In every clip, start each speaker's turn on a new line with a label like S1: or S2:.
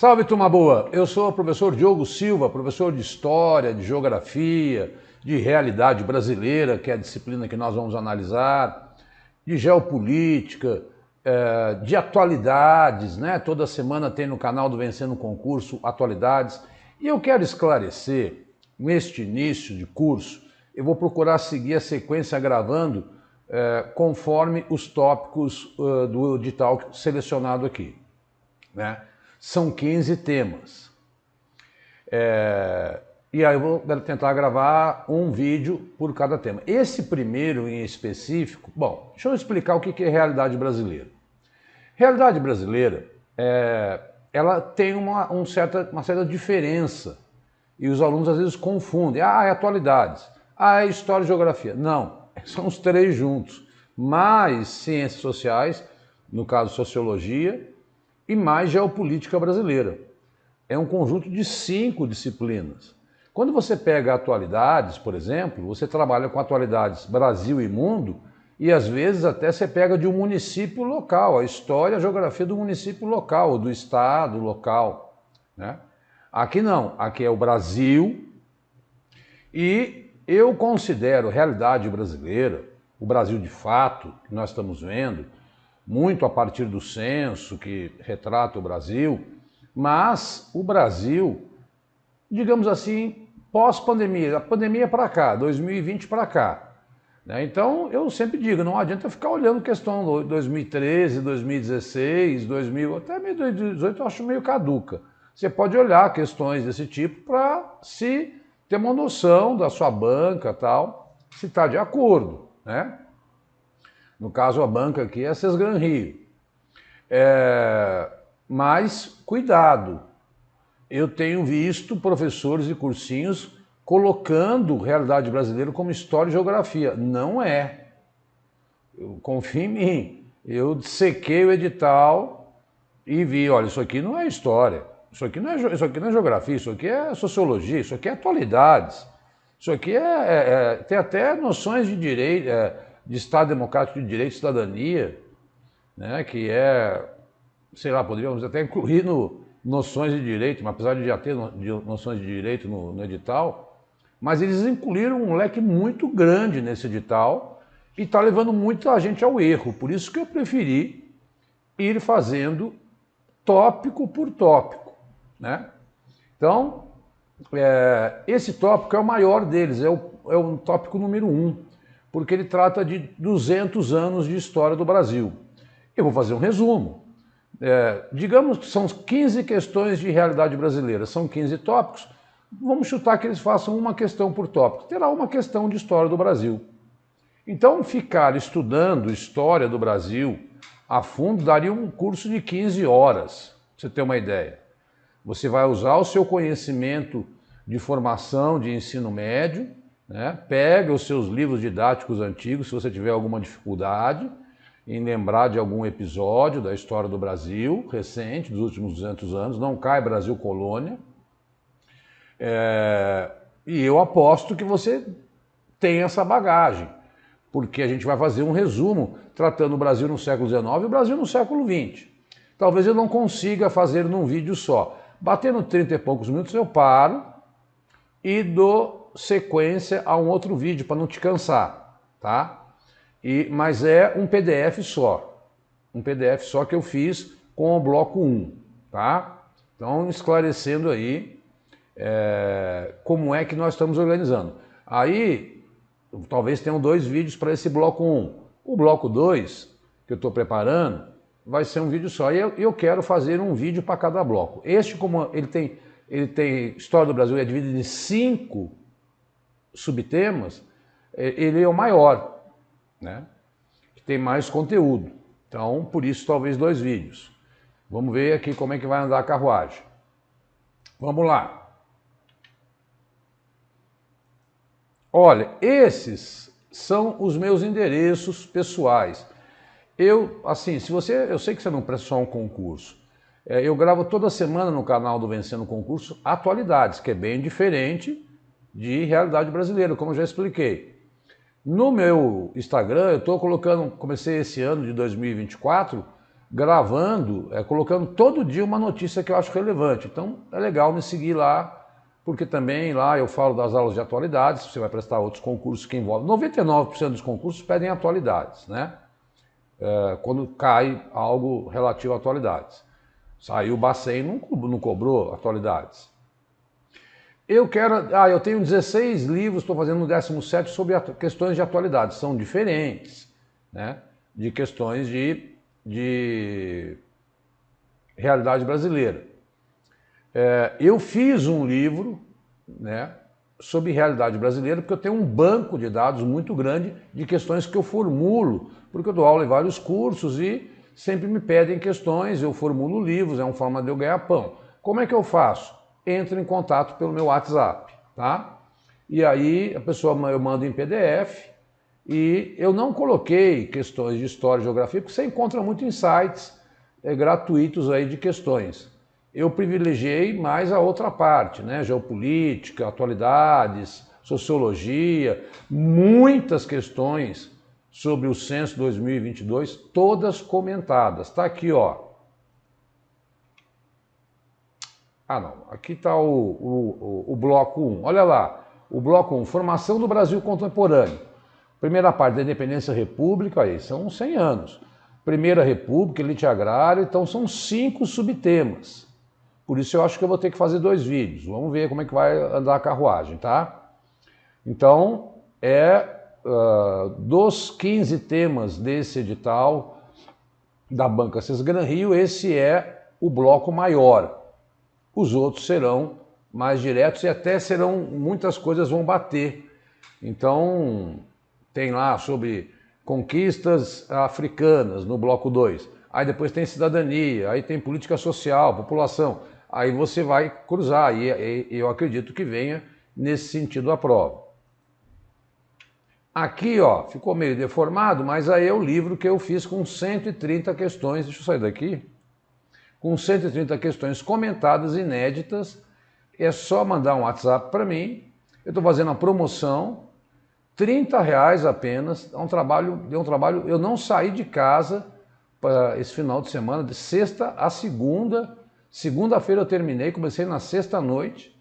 S1: Salve, turma boa! Eu sou o professor Diogo Silva, professor de História, de Geografia, de Realidade Brasileira, que é a disciplina que nós vamos analisar, de Geopolítica, de Atualidades, né? Toda semana tem no canal do Vencendo Concurso Atualidades. E eu quero esclarecer, neste início de curso, eu vou procurar seguir a sequência gravando conforme os tópicos do edital selecionado aqui, né? São 15 temas. E aí eu vou tentar gravar um vídeo por cada tema. Esse primeiro em específico, bom, deixa eu explicar o que é realidade brasileira. Realidade brasileira, ela tem uma certa diferença e os alunos às vezes confundem. Ah, é atualidades. Ah, é história e geografia. Não, são os três juntos. Mais ciências sociais, no caso sociologia, e mais geopolítica brasileira. É um conjunto de 5 disciplinas. Quando você pega atualidades, por exemplo, você trabalha com atualidades Brasil e mundo, e às vezes até você pega de um município local, a história e a geografia do município local, do estado local, né? Aqui não, aqui é o Brasil, e eu considero realidade brasileira, o Brasil de fato, que nós estamos vendo, muito a partir do censo que retrata o Brasil, mas o Brasil, digamos assim, pós-pandemia, a pandemia para cá, 2020 para cá, né? Então eu sempre digo, não adianta ficar olhando questão de 2013, 2016, 2000, até 2018 eu acho meio caduca. Você pode olhar questões desse tipo para se ter uma noção da sua banca tal, se está de acordo, né? No caso, a banca aqui é a Sesgran Rio. Mas, cuidado, eu tenho visto professores de cursinhos colocando realidade brasileira como história e geografia. Não é. Confia em mim. Eu dissequei o edital e vi, olha, isso aqui não é história, isso aqui não é geografia, isso aqui é sociologia, isso aqui é atualidades, isso aqui tem até noções de direito, de Estado Democrático de Direito e Cidadania, né, que sei lá, poderíamos até incluir noções de direito, mas apesar de já ter noções de direito no edital, mas eles incluíram um leque muito grande nesse edital e está levando muita gente ao erro. Por isso que eu preferi ir fazendo tópico por tópico, né? Então, esse tópico é o maior deles, é o tópico número 1, porque ele trata de 200 anos de história do Brasil. Eu vou fazer um resumo. Digamos que são 15 questões de realidade brasileira, são 15 tópicos, vamos chutar que eles façam uma questão por tópico, terá uma questão de história do Brasil. Então, ficar estudando história do Brasil a fundo daria um curso de 15 horas, pra você ter uma ideia. Você vai usar o seu conhecimento de formação de ensino médio, né? Pega os seus livros didáticos antigos, se você tiver alguma dificuldade em lembrar de algum episódio da história do Brasil, recente, dos últimos 200 anos, não cai Brasil Colônia. E eu aposto que você tem essa bagagem, porque a gente vai fazer um resumo tratando o Brasil no século XIX e o Brasil no século XX. Talvez eu não consiga fazer num vídeo só. Batendo 30 e poucos minutos eu paro e dou sequência a um outro vídeo para não te cansar, tá? Mas é um PDF só. Um PDF só que eu fiz com o bloco 1, tá? Então, esclarecendo aí como é que nós estamos organizando. Aí, talvez tenham 2 vídeos para esse bloco 1. O bloco 2, que eu estou preparando, vai ser um vídeo só. E eu quero fazer um vídeo para cada bloco. Este, como ele tem História do Brasil, é dividido em 5 subtemas, ele é o maior, né? Que tem mais conteúdo. Então, por isso, talvez 2 vídeos. Vamos ver aqui como é que vai andar a carruagem. Vamos lá. Olha, esses são os meus endereços pessoais. Eu sei que você não presta só um concurso. Eu gravo toda semana no canal do Vencendo Concurso Atualidades, que é bem diferente de realidade brasileira, como eu já expliquei. No meu Instagram, eu estou colocando, comecei esse ano de 2024, gravando, colocando todo dia uma notícia que eu acho relevante. Então é legal me seguir lá, porque também lá eu falo das aulas de atualidades, você vai prestar outros concursos que envolvem. 99% dos concursos pedem atualidades, né? Quando cai algo relativo a atualidades. Saiu o Bacen, não cobrou atualidades. Eu tenho 16 livros, estou fazendo o 17º sobre questões de atualidades. São diferentes, né? De questões de realidade brasileira. Eu fiz um livro, né, sobre realidade brasileira, porque eu tenho um banco de dados muito grande de questões que eu formulo, porque eu dou aula em vários cursos e sempre me pedem questões, eu formulo livros, é uma forma de eu ganhar pão. Como é que eu faço? Entro em contato pelo meu WhatsApp, tá? E aí a pessoa, eu mando em PDF, e eu não coloquei questões de história e geografia, porque você encontra muito em sites gratuitos aí de questões. Eu privilegiei mais a outra parte, né? Geopolítica, atualidades, sociologia, muitas questões sobre o censo 2022, todas comentadas. Está aqui, ó. Aqui está o bloco 1. Olha lá, o bloco 1, formação do Brasil contemporâneo. Primeira parte da Independência República, aí são 100 anos. Primeira República, elite agrária, então são 5 subtemas. Por isso eu acho que eu vou ter que fazer 2 vídeos. Vamos ver como é que vai andar a carruagem, tá? Então, dos 15 temas desse edital da Banca Sesgran Rio, esse é o bloco maior. Os outros serão mais diretos e até muitas coisas vão bater. Então, tem lá sobre conquistas africanas no bloco 2. Aí depois tem cidadania, aí tem política social, população. Aí você vai cruzar, e eu acredito que venha nesse sentido a prova. Aqui, ó, ficou meio deformado, mas aí é o livro que eu fiz com 130 questões, deixa eu sair daqui, com 130 questões comentadas, inéditas. É só mandar um WhatsApp para mim, eu estou fazendo a promoção, R$30 apenas, deu um trabalho, eu não saí de casa para esse final de semana, de sexta a segunda. Segunda-feira eu terminei, comecei na sexta-noite,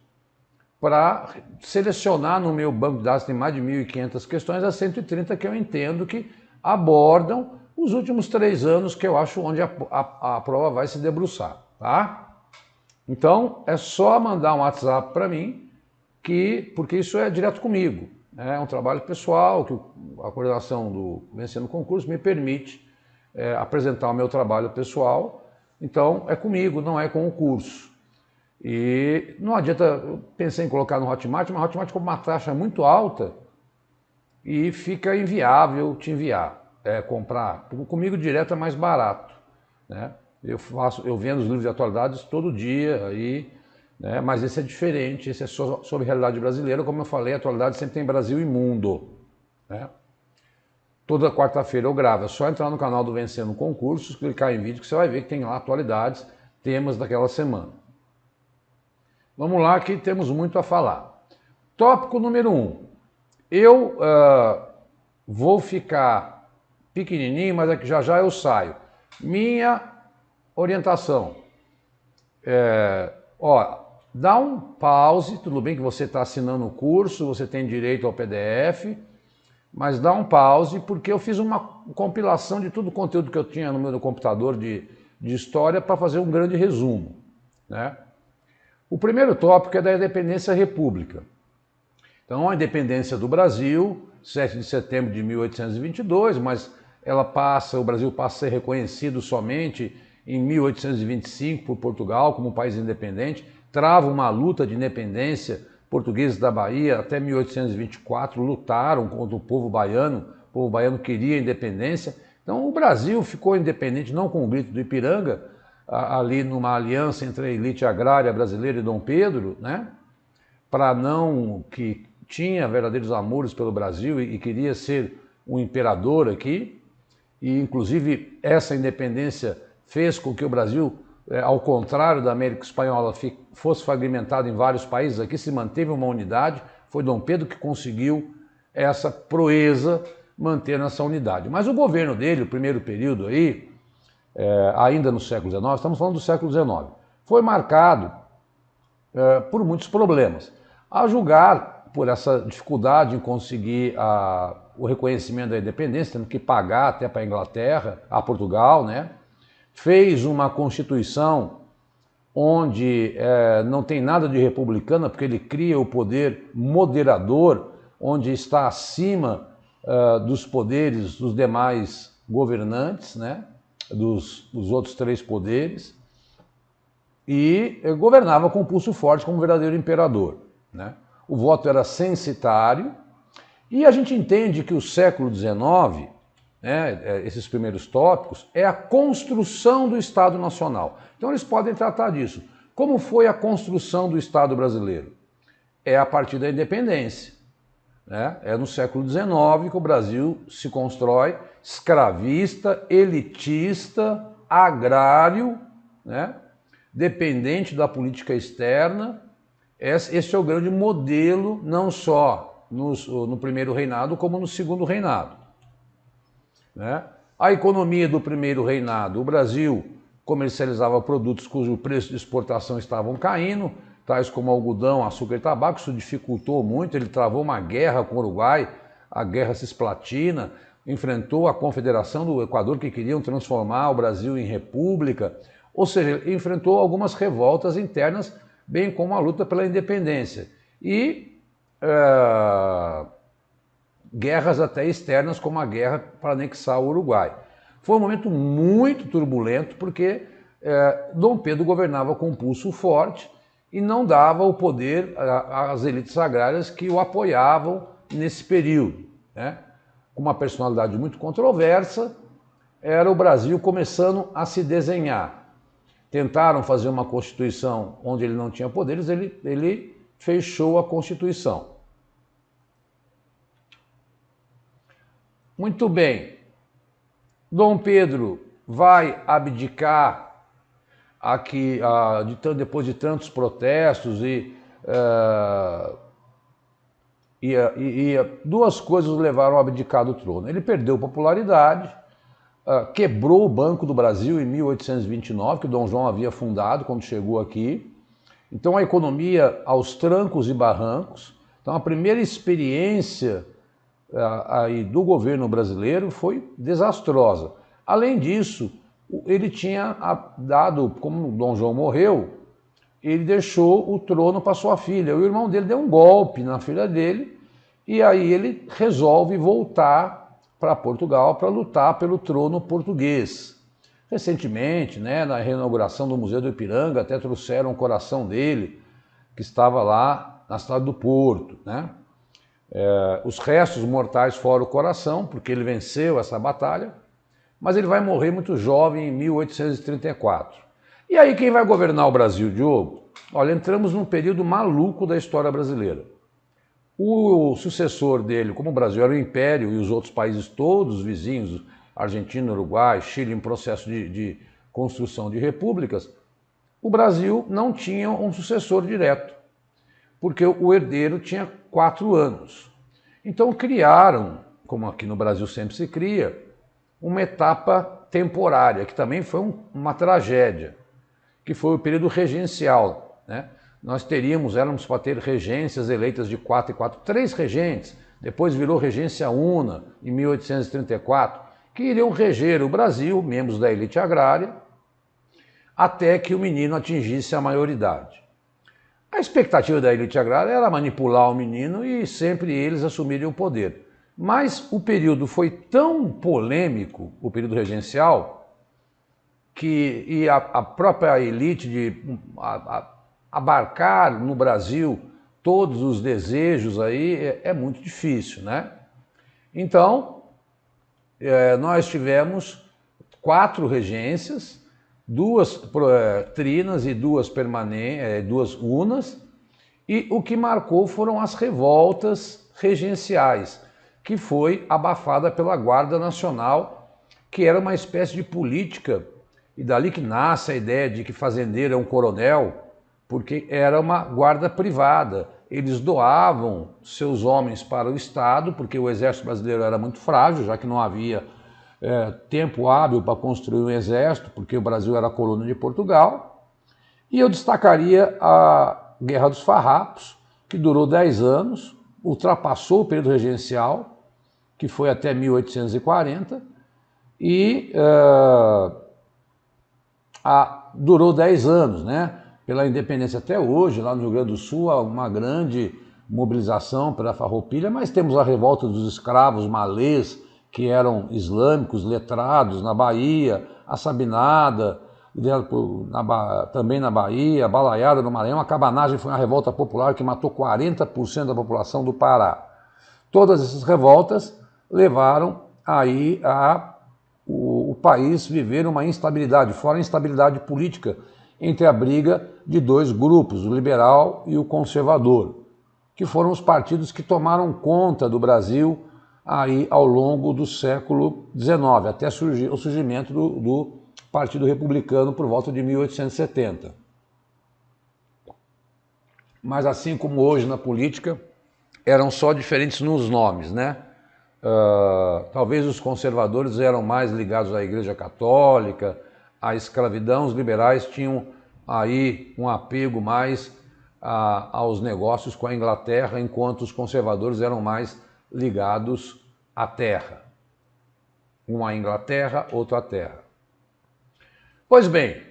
S1: para selecionar no meu banco de dados, tem mais de 1.500 questões, as 130 que eu entendo que abordam os últimos 3 anos, que eu acho onde a prova vai se debruçar, tá? Então, é só mandar um WhatsApp para mim, porque isso é direto comigo. É um trabalho pessoal, que a coordenação do Vencendo Concurso me permite apresentar o meu trabalho pessoal. Então, é comigo, não é com o curso. E não adianta, eu pensei em colocar no Hotmart, mas o Hotmart com uma taxa muito alta e fica inviável te enviar, comprar. Comigo direto é mais barato, né? Eu vendo os livros de atualidades todo dia, aí, né? Mas esse é diferente, esse é sobre realidade brasileira. Como eu falei, a atualidade sempre tem Brasil e mundo, né? Toda quarta-feira eu gravo, é só entrar no canal do Vencendo Concursos, clicar em vídeo que você vai ver que tem lá atualidades, temas daquela semana. Vamos lá que temos muito a falar. Tópico número 1. Eu vou ficar pequenininho, mas é que já já eu saio. Minha orientação. Dá um pause, tudo bem que você está assinando o curso, você tem direito ao PDF, mas dá um pause, porque eu fiz uma compilação de todo o conteúdo que eu tinha no meu computador de história para fazer um grande resumo, né? O primeiro tópico é da Independência República. Então, a independência do Brasil, 7 de setembro de 1822, mas o Brasil passa a ser reconhecido somente em 1825 por Portugal como país independente, trava uma luta de independência. Portugueses da Bahia, até 1824, lutaram contra o povo baiano queria independência. Então o Brasil ficou independente, não com o grito do Ipiranga, ali numa aliança entre a elite agrária brasileira e Dom Pedro, né? Que tinha verdadeiros amores pelo Brasil e queria ser um imperador aqui, e inclusive essa independência fez com que o Brasil, ao contrário da América Espanhola, fosse fragmentado em vários países. Aqui se manteve uma unidade, foi Dom Pedro que conseguiu essa proeza, manter essa unidade. Mas o governo dele, o primeiro período aí, ainda no século XIX, estamos falando do século XIX, foi marcado por muitos problemas. A julgar por essa dificuldade em conseguir o reconhecimento da independência, tendo que pagar até para a Inglaterra, a Portugal, né? Fez uma Constituição onde não tem nada de republicana, porque ele cria o poder moderador, onde está acima dos poderes dos demais governantes, né? dos outros três poderes, e governava com pulso forte como verdadeiro imperador, né? O voto era censitário, e a gente entende que o século XIX, né, esses primeiros tópicos, é a construção do Estado Nacional. Então eles podem tratar disso. Como foi a construção do Estado brasileiro? É a partir da independência, né? É no século XIX que o Brasil se constrói escravista, elitista, agrário, né? Dependente da política externa. Esse é o grande modelo, não só no primeiro reinado, como no segundo reinado, né? A economia do primeiro reinado, o Brasil comercializava produtos cujo preço de exportação estavam caindo, tais como algodão, açúcar e tabaco. Isso dificultou muito, ele travou uma guerra com o Uruguai, a Guerra Cisplatina, enfrentou a Confederação do Equador, que queriam transformar o Brasil em república, ou seja, ele enfrentou algumas revoltas internas, bem como a luta pela independência, e guerras até externas, como a guerra para anexar o Uruguai. Foi um momento muito turbulento, porque Dom Pedro governava com um pulso forte e não dava o poder às elites agrárias que o apoiavam nesse período, né? Com uma personalidade muito controversa, era o Brasil começando a se desenhar. Tentaram fazer uma Constituição onde ele não tinha poderes, ele fechou a Constituição. Muito bem. Dom Pedro vai abdicar aqui, depois de tantos protestos, e duas coisas o levaram a abdicar do trono. Ele perdeu popularidade, quebrou o Banco do Brasil em 1829, que o Dom João havia fundado quando chegou aqui. Então a economia aos trancos e barrancos. Então a primeira experiência aí do governo brasileiro foi desastrosa. Além disso, ele tinha dado, como o Dom João morreu, ele deixou o trono para sua filha. O irmão dele deu um golpe na filha dele, e aí ele resolve voltar para Portugal para lutar pelo trono português. Recentemente, né, na reinauguração do Museu do Ipiranga, até trouxeram o coração dele, que estava lá na cidade do Porto, né? Os restos mortais fora o coração, porque ele venceu essa batalha, mas ele vai morrer muito jovem em 1834. E aí quem vai governar o Brasil, Diogo? Olha, entramos num período maluco da história brasileira. O sucessor dele, como o Brasil era o império e os outros países todos vizinhos, Argentina, Uruguai, Chile, em processo de construção de repúblicas, o Brasil não tinha um sucessor direto, porque o herdeiro tinha 4 anos. Então criaram, como aqui no Brasil sempre se cria, uma etapa temporária, que também foi uma tragédia, que foi o período regencial, né? Nós éramos para ter regências eleitas de 4 em 4, 3 regentes, depois virou regência una, em 1834, que iriam reger o Brasil, membros da elite agrária, até que o menino atingisse a maioridade. A expectativa da elite agrária era manipular o menino e sempre eles assumirem o poder. Mas o período foi tão polêmico, o período regencial, que a própria elite de abarcar no Brasil todos os desejos aí é muito difícil, né? Então, nós tivemos 4 regências, 2 trinas e 2 unas, e o que marcou foram as revoltas regenciais, que foi abafada pela Guarda Nacional, que era uma espécie de política, e dali que nasce a ideia de que fazendeiro é um coronel, porque era uma guarda privada. Eles doavam seus homens para o Estado, porque o exército brasileiro era muito frágil, já que não havia tempo hábil para construir um exército, porque o Brasil era colônia de Portugal. E eu destacaria a Guerra dos Farrapos, que durou 10 anos, ultrapassou o período regencial, que foi até 1840, e durou 10 anos, né? Pela independência até hoje, lá no Rio Grande do Sul, há uma grande mobilização pela Farroupilha, mas temos a revolta dos escravos malês, que eram islâmicos, letrados, na Bahia, a Sabinada, também na Bahia, a Balaiada no Maranhão. A Cabanagem foi uma revolta popular que matou 40% da população do Pará. Todas essas revoltas levaram aí o país viver uma instabilidade, fora a instabilidade política, entre a briga de dois grupos, o liberal e o conservador, que foram os partidos que tomaram conta do Brasil aí ao longo do século XIX, até o surgimento do Partido Republicano por volta de 1870. Mas assim como hoje na política, eram só diferentes nos nomes, né? Talvez os conservadores eram mais ligados à Igreja Católica, à escravidão, os liberais tinham aí um apego mais aos negócios com a Inglaterra, enquanto os conservadores eram mais ligados à terra. Um à Inglaterra, outro à terra. Pois bem,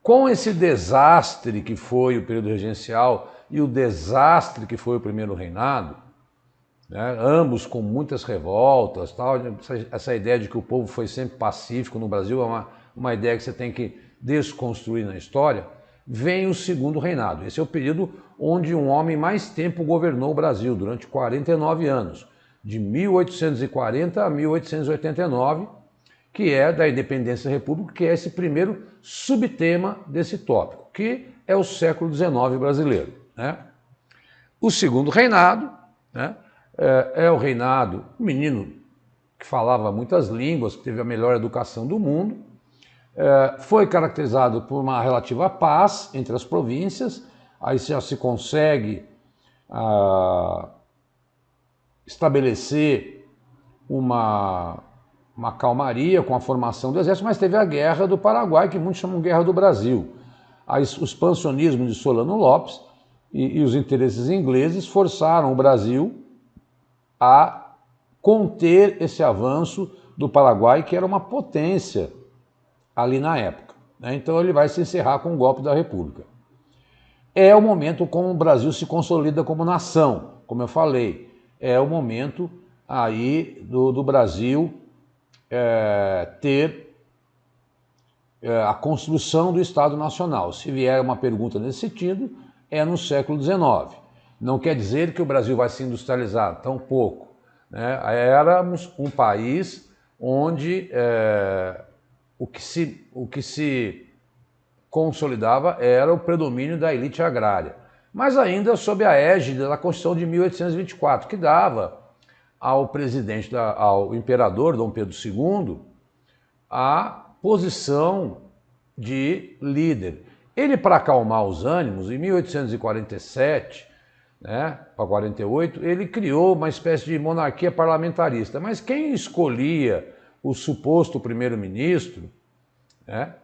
S1: com esse desastre que foi o período regencial e o desastre que foi o primeiro reinado, né, ambos com muitas revoltas, tal, essa ideia de que o povo foi sempre pacífico no Brasil é uma ideia que você tem que desconstruir na história. Vem o segundo reinado. Esse é o período onde um homem mais tempo governou o Brasil, durante 49 anos, de 1840 a 1889, que é da independência da República, que é esse primeiro subtema desse tópico, que é o século XIX brasileiro, né? O segundo reinado, né, é o reinado, um menino que falava muitas línguas, que teve a melhor educação do mundo, foi caracterizado por uma relativa paz entre as províncias, aí já se consegue estabelecer uma calmaria com a formação do exército, mas teve a Guerra do Paraguai, que muitos chamam Guerra do Brasil. Aí, o expansionismo de Solano Lopes e os interesses ingleses forçaram o Brasil a conter esse avanço do Paraguai, que era uma potência ali na época, né? Então ele vai se encerrar com o golpe da República. É o momento como o Brasil se consolida como nação, como eu falei, é o momento aí do Brasil ter a construção do Estado Nacional. Se vier uma pergunta nesse sentido, é no século XIX. Não quer dizer que o Brasil vai se industrializar, tão pouco, né? Éramos um país onde o que se consolidava era o predomínio da elite agrária, mas ainda sob a égide da Constituição de 1824, que dava ao presidente, ao imperador Dom Pedro II, a posição de líder. Ele, para acalmar os ânimos, em 1847, né, para 48, ele criou uma espécie de monarquia parlamentarista, mas quem escolhia o suposto primeiro-ministro, né,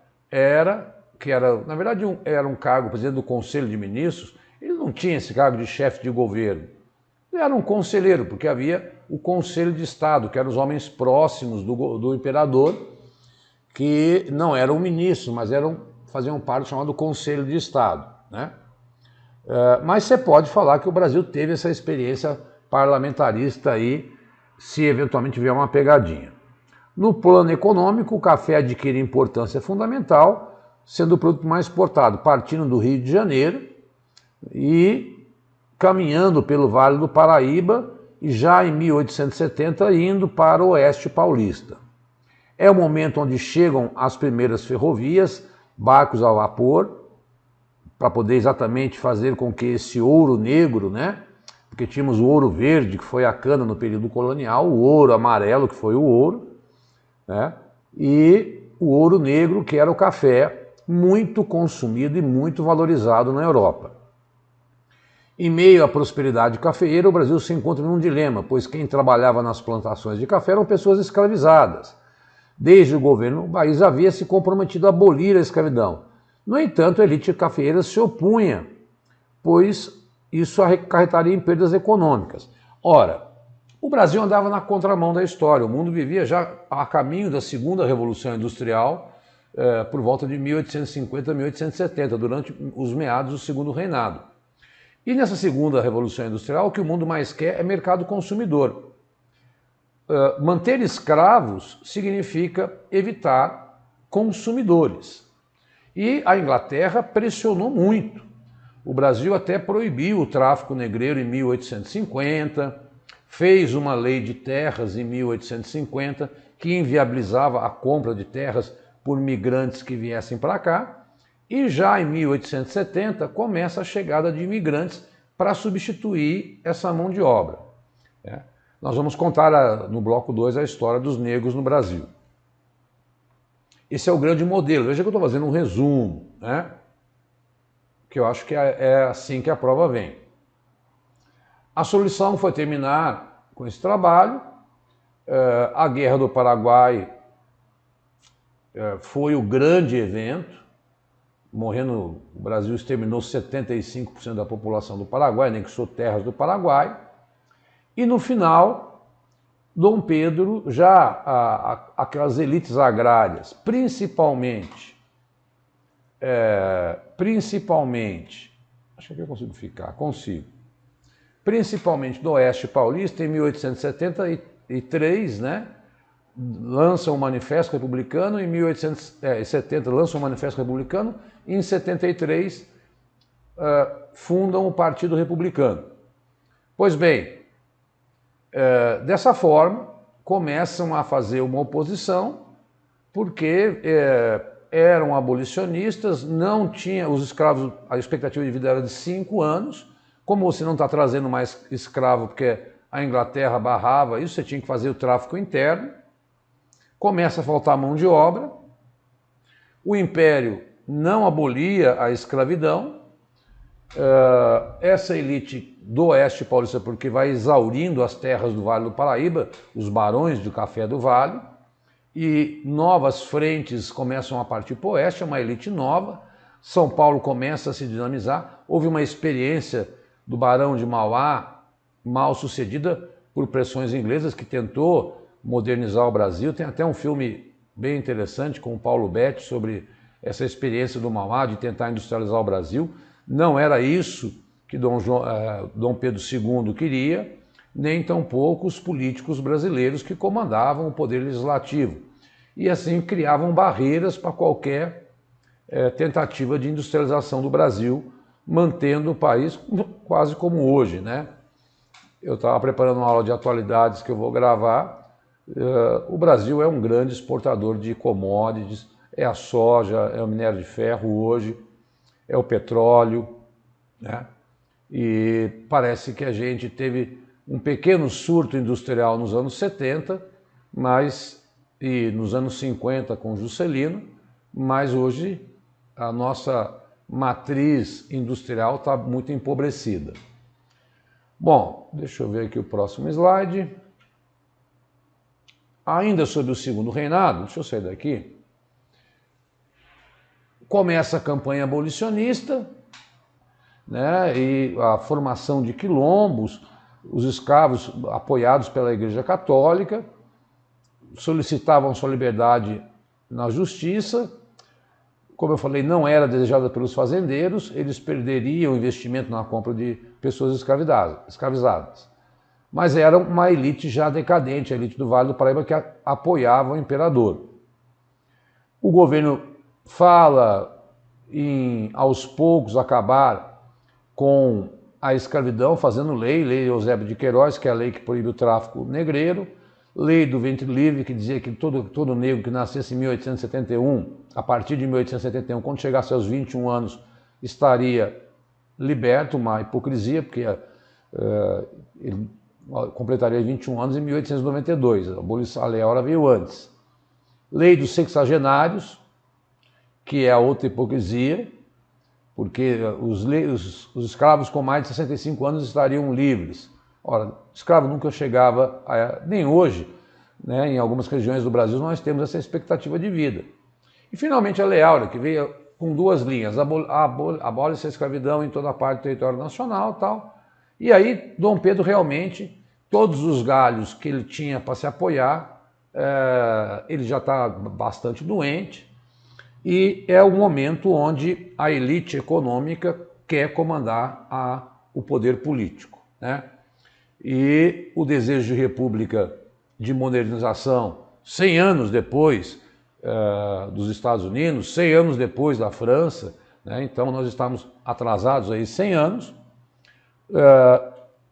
S1: na verdade, era um cargo, presidente do Conselho de Ministros. Ele não tinha esse cargo de chefe de governo. Ele era um conselheiro, porque havia o Conselho de Estado, que eram os homens próximos do imperador, que não eram ministros, mas faziam parte do chamado Conselho de Estado, né? Mas você pode falar que o Brasil teve essa experiência parlamentarista aí, se eventualmente vier uma pegadinha. No plano econômico, o café adquire importância fundamental, sendo o produto mais exportado, partindo do Rio de Janeiro e caminhando pelo Vale do Paraíba e já em 1870 indo para o oeste paulista. É o momento onde chegam as primeiras ferrovias, barcos a vapor, para poder exatamente fazer com que esse ouro negro, né? Porque tínhamos o ouro verde, que foi a cana no período colonial, o ouro amarelo, que foi o ouro, né? E o ouro negro, que era o café, muito consumido e muito valorizado na Europa. Em meio à prosperidade cafeeira, o Brasil se encontra num dilema, pois quem trabalhava nas plantações de café eram pessoas escravizadas. Desde o governo, o país havia se comprometido a abolir a escravidão. No entanto, a elite cafeeira se opunha, pois isso acarretaria em perdas econômicas. Ora, o Brasil andava na contramão da história. O mundo vivia já a caminho da segunda revolução industrial, por volta de 1850 a 1870, durante os meados do segundo reinado. E nessa segunda revolução industrial, o que o mundo mais quer é mercado consumidor. Manter escravos significa evitar consumidores. E a Inglaterra pressionou muito. O Brasil até proibiu o tráfico negreiro em 1850, fez uma lei de terras em 1850 que inviabilizava a compra de terras por migrantes que viessem para cá. E já em 1870 começa a chegada de imigrantes para substituir essa mão de obra. Nós vamos contar no bloco 2 a história dos negros no Brasil. Esse é o grande modelo. Veja que eu estou fazendo um resumo, que eu acho que é assim que a prova vem. A solução foi terminar com esse trabalho. A Guerra do Paraguai foi o grande evento. O Brasil exterminou 75% da população do Paraguai, anexou terras do Paraguai. E no final, Dom Pedro, já aquelas elites agrárias, principalmente, acho que eu consigo ficar, consigo, principalmente do Oeste Paulista, em 1873, lança um manifesto republicano, em 1870 lança um manifesto republicano, e em 73 fundam o Partido Republicano. Pois bem, dessa forma começam a fazer uma oposição, porque eram abolicionistas, não tinha os escravos, a expectativa de vida era de 5 anos, como você não está trazendo mais escravo porque a Inglaterra barrava isso, você tinha que fazer o tráfico interno. Começa a faltar mão de obra, o Império não abolia a escravidão, essa elite do Oeste Paulista, porque vai exaurindo as terras do Vale do Paraíba, os barões do café do Vale, e novas frentes começam a partir para o Oeste, é uma elite nova, São Paulo começa a se dinamizar, houve uma experiência do Barão de Mauá, mal sucedida por pressões inglesas, que tentou modernizar o Brasil. Tem até um filme bem interessante com o Paulo Betti sobre essa experiência do Mauá de tentar industrializar o Brasil. Não era isso que Dom Pedro II queria, nem tampouco os políticos brasileiros que comandavam o poder legislativo. E assim criavam barreiras para qualquer tentativa de industrialização do Brasil, mantendo o país quase como hoje, Eu estava preparando uma aula de atualidades que eu vou gravar. O Brasil é um grande exportador de commodities, é a soja, é o minério de ferro hoje, é o petróleo, E parece que a gente teve um pequeno surto industrial nos anos 70, e nos anos 50 com Juscelino, mas hoje a nossa matriz industrial está muito empobrecida. Bom, deixa eu ver aqui o próximo slide. Ainda sobre o segundo reinado, deixa eu sair daqui, começa a campanha abolicionista, e a formação de quilombos, os escravos apoiados pela Igreja Católica, solicitavam sua liberdade na justiça. Como eu falei, não era desejada pelos fazendeiros, eles perderiam o investimento na compra de pessoas escravizadas. Mas era uma elite já decadente, a elite do Vale do Paraíba, que apoiava o imperador. O governo fala em, aos poucos, acabar com a escravidão, fazendo lei Eusébio de Queiroz, que é a lei que proíbe o tráfico negreiro, lei do ventre livre, que dizia que todo negro que nascesse em 1871, a partir de 1871, quando chegasse aos 21 anos, estaria liberto, uma hipocrisia, porque ele completaria 21 anos em 1892, a lei Áurea veio antes. Lei dos sexagenários, que é a outra hipocrisia, porque os escravos com mais de 65 anos estariam livres. Ora, escravo nunca chegava, nem hoje, né, em algumas regiões do Brasil nós temos essa expectativa de vida. E finalmente a Lei Áurea, que veio com duas linhas, abole-se a escravidão em toda a parte do território nacional e tal. E aí Dom Pedro realmente, todos os galhos que ele tinha para se apoiar, ele já está bastante doente, e é o momento onde a elite econômica quer comandar o poder político, né? E o desejo de república, de modernização, 100 anos depois dos Estados Unidos, 100 anos depois da França, né? Então nós estamos atrasados aí 100 anos,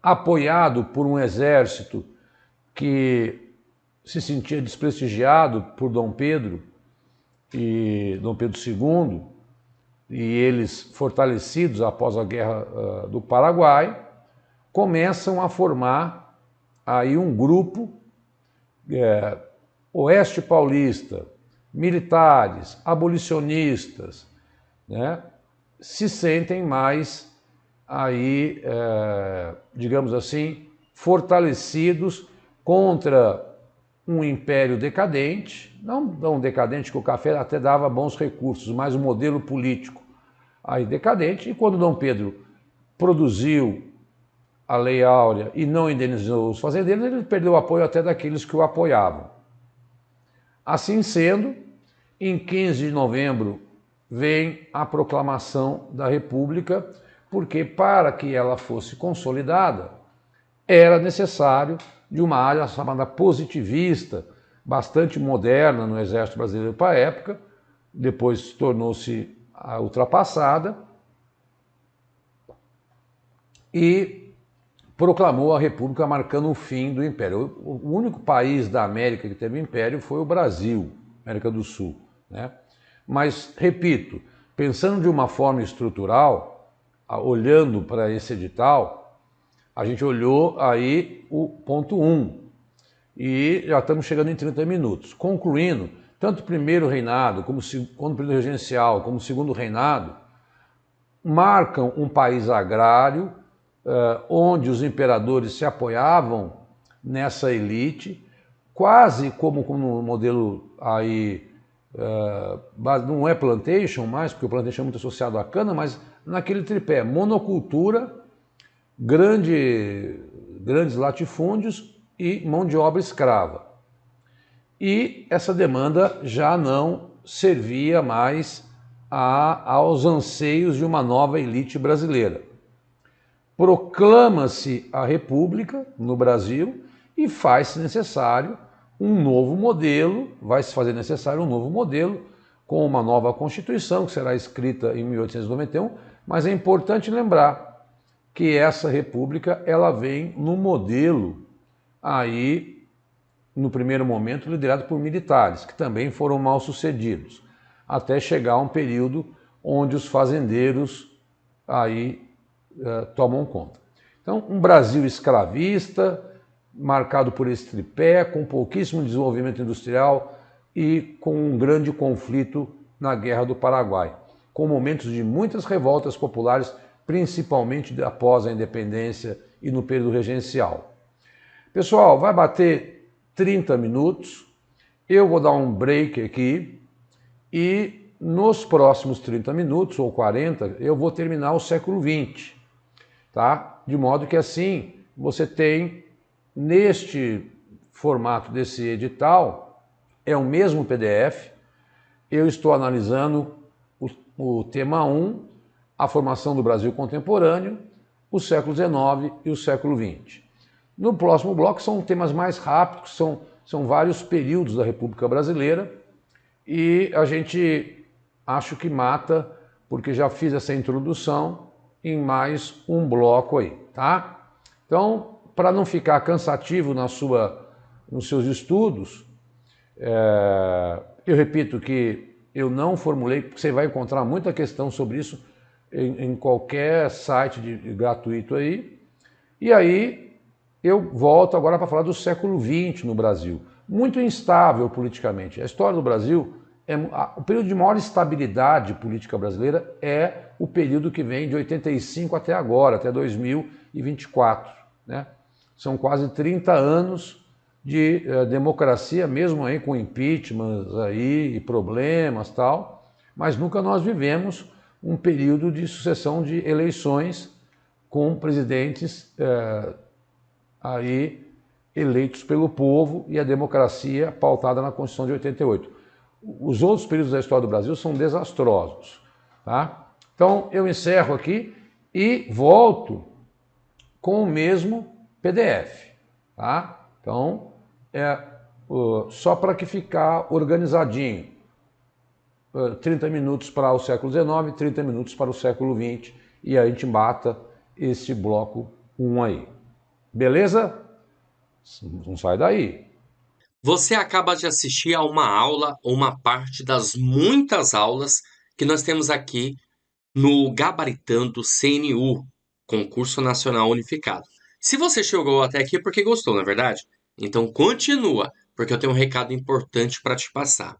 S1: apoiado por um exército que se sentia desprestigiado por Dom Pedro e Dom Pedro II, e eles, fortalecidos após a Guerra do Paraguai, começam a formar aí um grupo oeste paulista, militares, abolicionistas, né, se sentem mais aí, digamos assim, fortalecidos contra um império decadente, não tão decadente que o café até dava bons recursos, mas um modelo político aí decadente. E quando Dom Pedro produziu a Lei Áurea e não indenizou os fazendeiros, ele perdeu o apoio até daqueles que o apoiavam. Assim sendo, em 15 de novembro vem a proclamação da República, porque para que ela fosse consolidada, era necessário de uma área chamada positivista, bastante moderna no Exército Brasileiro para a época, depois tornou-se ultrapassada, e proclamou a República marcando o fim do Império. O único país da América que teve Império foi o Brasil, América do Sul, né? Mas, repito, pensando de uma forma estrutural, olhando para esse edital, a gente olhou aí o ponto 1 e já estamos chegando em 30 minutos. Concluindo, tanto o primeiro reinado, como o período regencial, como o segundo reinado, marcam um país agrário, onde os imperadores se apoiavam nessa elite, quase como no modelo aí, não é plantation mais, porque o plantation é muito associado à cana, mas naquele tripé, monocultura, grandes latifúndios e mão de obra escrava. E essa demanda já não servia mais aos anseios de uma nova elite brasileira. Proclama-se a República no Brasil e faz-se necessário um novo modelo, vai se fazer necessário um novo modelo com uma nova Constituição, que será escrita em 1891, mas é importante lembrar que essa República ela vem no modelo aí, no primeiro momento, liderado por militares, que também foram mal sucedidos, até chegar a um período onde os fazendeiros aí tomam conta. Então, um Brasil escravista, marcado por esse tripé, com pouquíssimo desenvolvimento industrial e com um grande conflito na Guerra do Paraguai, com momentos de muitas revoltas populares, principalmente após a independência e no período regencial. Pessoal, vai bater 30 minutos, eu vou dar um break aqui e nos próximos 30 minutos, ou 40, eu vou terminar o século XX, tá? De modo que assim você tem, neste formato desse edital, é o mesmo PDF, eu estou analisando o tema 1, a formação do Brasil contemporâneo, o século XIX e o século XX. No próximo bloco são temas mais rápidos, são vários períodos da República Brasileira, e a gente acho que mata, porque já fiz essa introdução em mais um bloco aí, tá? Então, para não ficar cansativo nos seus estudos, eu repito que eu não formulei, porque você vai encontrar muita questão sobre isso em qualquer site gratuito aí. E aí eu volto agora para falar do século XX no Brasil. Muito instável politicamente. A história do Brasil o período de maior estabilidade política brasileira é o período que vem de 85 até agora, até 2024. Né? São quase 30 anos de democracia, mesmo aí com impeachment aí, e problemas tal, mas nunca nós vivemos um período de sucessão de eleições com presidentes aí eleitos pelo povo e a democracia pautada na Constituição de 88. Os outros períodos da história do Brasil são desastrosos. Tá? Então, eu encerro aqui e volto com o mesmo PDF. Tá? Então, só para que ficar organizadinho. 30 minutos para o século XIX, 30 minutos para o século XX, e aí a gente mata esse bloco 1 aí. Beleza? Não sai daí.
S2: Você acaba de assistir a uma aula ou uma parte das muitas aulas que nós temos aqui no Gabaritando CNU, Concurso Nacional Unificado. Se você chegou até aqui é porque gostou, não é verdade? Então continua, porque eu tenho um recado importante para te passar.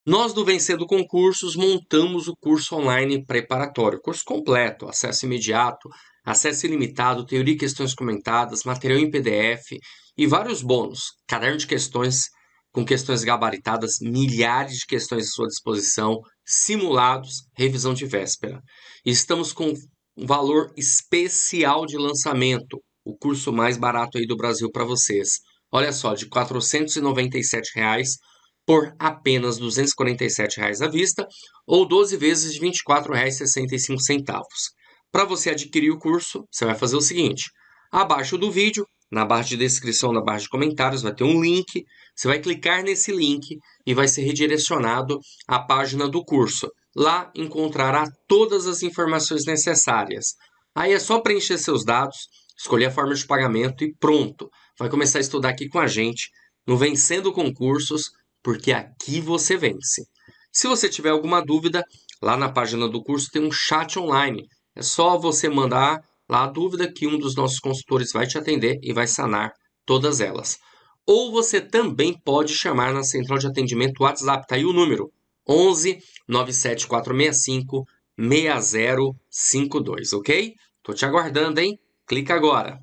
S2: Nós do Vencendo Concursos montamos o curso online preparatório, curso completo, acesso imediato, acesso ilimitado, teoria e questões comentadas, material em PDF e vários bônus, caderno de questões com questões gabaritadas, milhares de questões à sua disposição, simulados, revisão de véspera. E estamos com um valor especial de lançamento, o curso mais barato aí do Brasil para vocês. Olha só, de R$ 497 por apenas R$ 247 à vista ou 12 vezes de R$ 24,65. Para você adquirir o curso, você vai fazer o seguinte: abaixo do vídeo, na barra de descrição, na barra de comentários, vai ter um link. Você vai clicar nesse link e vai ser redirecionado à página do curso. Lá encontrará todas as informações necessárias. Aí é só preencher seus dados, escolher a forma de pagamento e pronto. Vai começar a estudar aqui com a gente no Vencendo Concursos, porque aqui você vence. Se você tiver alguma dúvida, lá na página do curso tem um chat online. É só você mandar lá a dúvida que um dos nossos consultores vai te atender e vai sanar todas elas. Ou você também pode chamar na central de atendimento WhatsApp, tá aí o número 11 97465 6052, ok? Tô te aguardando, hein? Clica agora.